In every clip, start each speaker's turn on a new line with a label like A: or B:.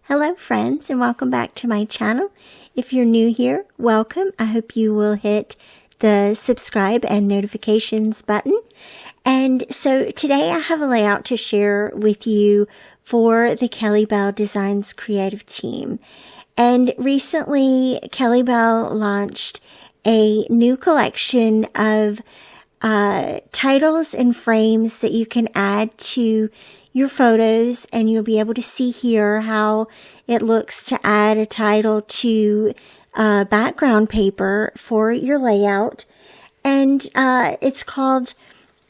A: Hello friends, and welcome back to my channel. If you're new here, welcome. I hope you will hit the subscribe and notifications button. And so today I have a layout to share with you for the Kellybell Designs creative team. And recently Kellybell launched a new collection of titles and frames that you can add to your photos, and you'll be able to see here how it looks to add a title to background paper for your layout. And it's called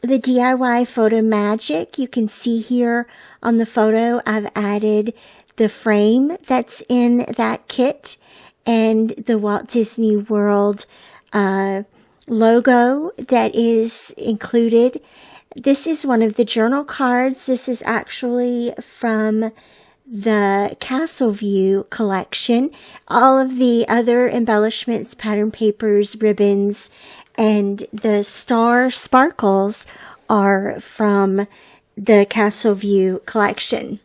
A: the DIY Photo Magic. You can see here on the photo I've added the frame that's in that kit and the Walt Disney World logo that is included. This is one of the journal cards. This is actually from the Castle View collection. All of the other embellishments, pattern papers, ribbons, and the star sparkles are from the Castle View collection.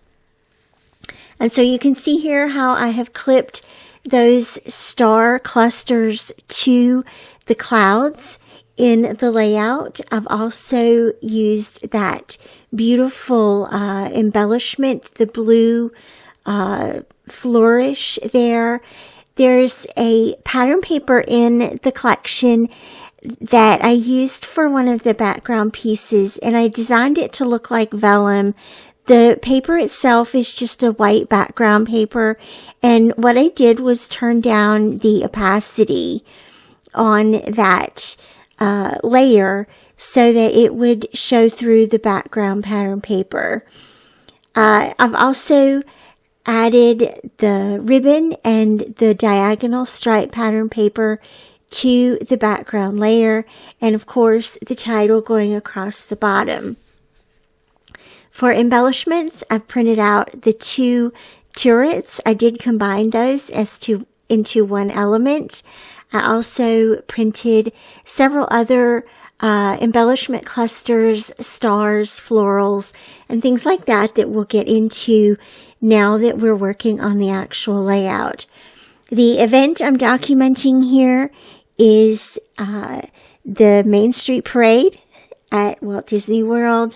A: And so you can see here how I have clipped those star clusters to the clouds in the layout. I've also used that beautiful embellishment, the blue flourish there. There's a pattern paper in the collection that I used for one of the background pieces, and I designed it to look like vellum. The paper itself is just a white background paper, and what I did was turn down the opacity on that layer so that it would show through the background pattern paper. I've also added the ribbon and the diagonal stripe pattern paper to the background layer, and of course the title going across the bottom. For embellishments, I've printed out the two turrets. I did combine those into one element. I also printed several other embellishment clusters, stars, florals, and things like that that we'll get into now that we're working on the actual layout. The event I'm documenting here is the Main Street Parade at Walt Disney World,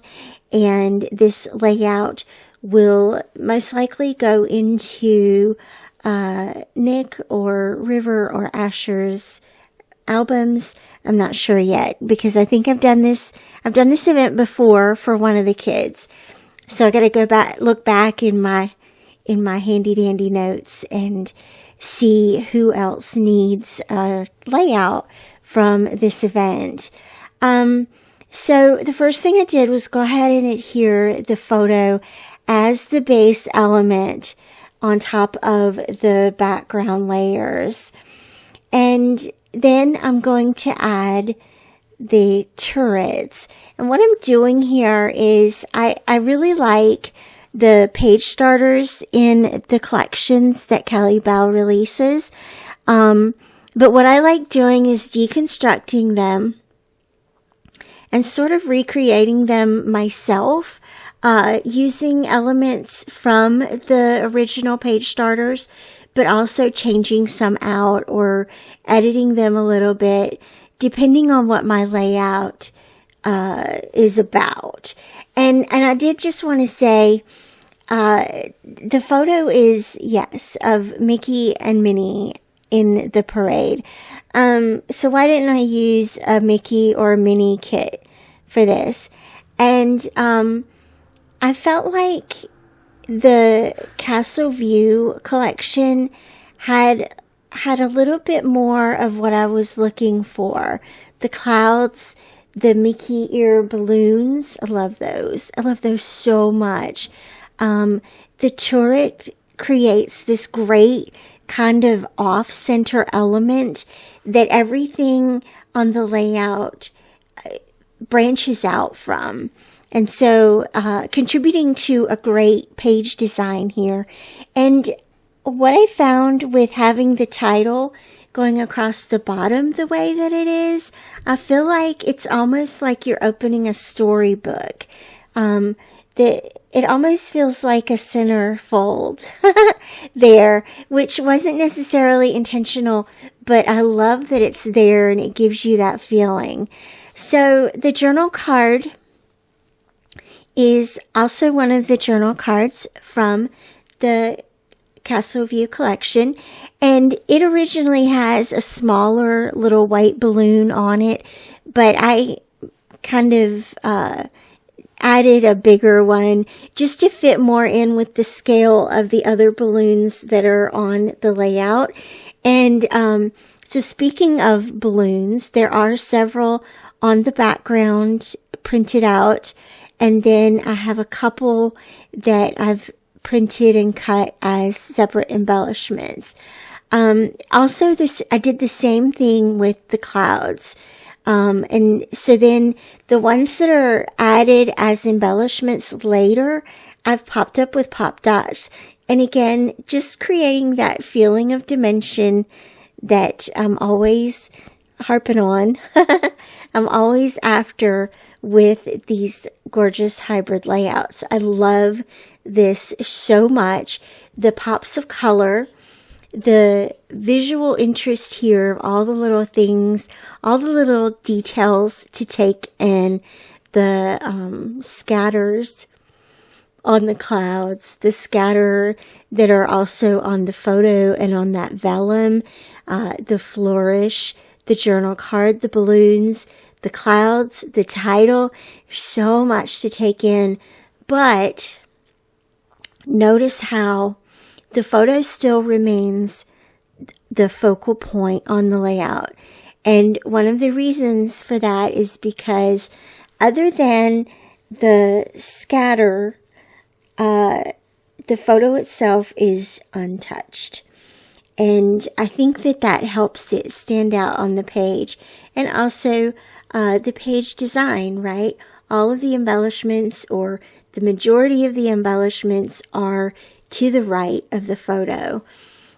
A: and this layout will most likely go into Nick or River or Asher's albums. I'm not sure yet, because I think I've done this event before for one of the kids. So I got to go back, look back in my handy dandy notes and see who else needs a layout from this event. So the first thing I did was go ahead and adhere the photo as the base element on top of the background layers. And then I'm going to add the turrets. And what I'm doing here is I really like the page starters in the collections that Kellybell releases. But what I like doing is deconstructing them and sort of recreating them myself, using elements from the original page starters, but also changing some out or editing them a little bit, depending on what my layout is about. And I did just want to say, the photo is, yes, of Mickey and Minnie in the parade. So why didn't I use a Mickey or a Minnie kit for this? And I felt like the Castle View collection had a little bit more of what I was looking for. The clouds, the Mickey ear balloons, I love those. I love those so much. The turret creates this great kind of off-center element that everything on the layout branches out from. And so contributing to a great page design here. And what I found with having the title going across the bottom the way that it is, I feel like it's almost like you're opening a storybook. it almost feels like a centerfold there, which wasn't necessarily intentional, but I love that it's there and it gives you that feeling. So the journal card is also one of the journal cards from the Castle View collection, and it originally has a smaller little white balloon on it, but I kind of added a bigger one just to fit more in with the scale of the other balloons that are on the layout. And so speaking of balloons, there are several on the background printed out, and then I have a couple that I've printed and cut as separate embellishments. Also, I did the same thing with the clouds. And so then the ones that are added as embellishments later, I've popped up with pop dots. And again, just creating that feeling of dimension that I'm always harping on. I'm always after with these gorgeous hybrid layouts. I love this so much. The pops of color, the visual interest here of all the little things, all the little details to take in, the scatters on the clouds, the scatter that are also on the photo and on that vellum, the flourish, the journal card, the balloons, the clouds, the title. So much to take in, but notice how the photo still remains the focal point on the layout. And one of the reasons for that is because other than the scatter, the photo itself is untouched. And I think that helps it stand out on the page. And also the page design, right? All of the embellishments, or the majority of the embellishments, are to the right of the photo.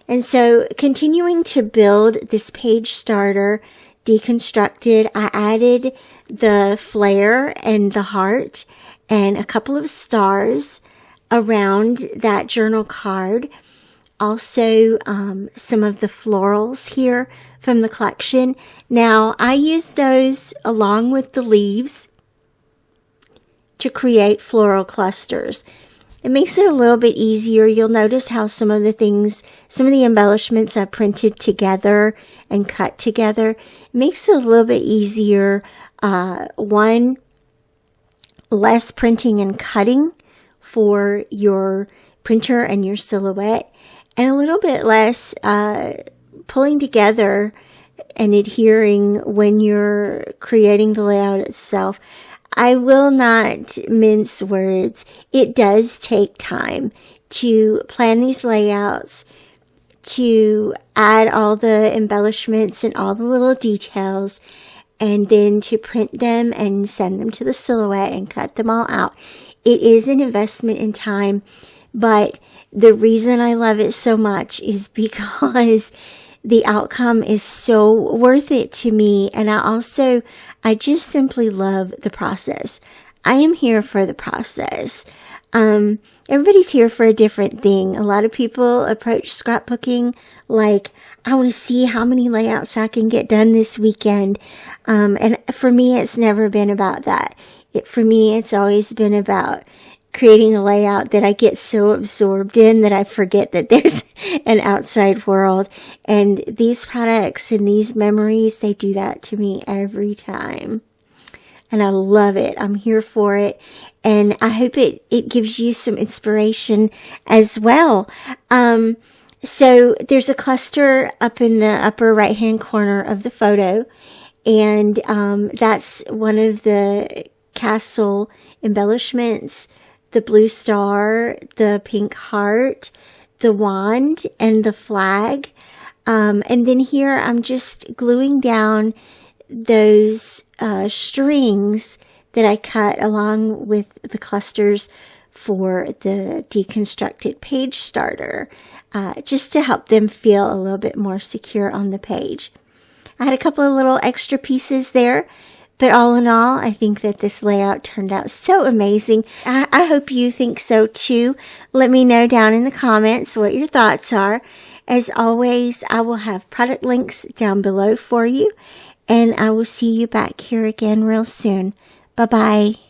A: And so continuing to build this page starter, deconstructed, I added the flare and the heart and a couple of stars around that journal card. Also, some of the florals here from the collection. Now, I use those along with the leaves to create floral clusters. It makes it a little bit easier. You'll notice how some of the embellishments I printed together and cut together. It makes it a little bit easier. One, less printing and cutting for your printer and your silhouette, and a little bit less pulling together and adhering when you're creating the layout itself. I will not mince words. It does take time to plan these layouts, to add all the embellishments and all the little details, and then to print them and send them to the silhouette and cut them all out. It is an investment in time, but the reason I love it so much is because the outcome is so worth it to me. And I just simply love the process. I am here for the process. Everybody's here for a different thing. A lot of people approach scrapbooking like, I want to see how many layouts I can get done this weekend. And for me, it's never been about that. For me, it's always been about creating a layout that I get so absorbed in that I forget that there's an outside world. And these products and these memories, they do that to me every time. And I love it. I'm here for it. And I hope it gives you some inspiration as well. So there's a cluster up in the upper right-hand corner of the photo. And that's one of the castle embellishments: the blue star, the pink heart, the wand, and the flag. And then here I'm just gluing down those strings that I cut along with the clusters for the deconstructed page starter, just to help them feel a little bit more secure on the page. I had a couple of little extra pieces there, But all in all, I think that this layout turned out so amazing. I hope you think so too. Let me know down in the comments what your thoughts are. As always, I will have product links down below for you. And I will see you back here again real soon. Bye-bye.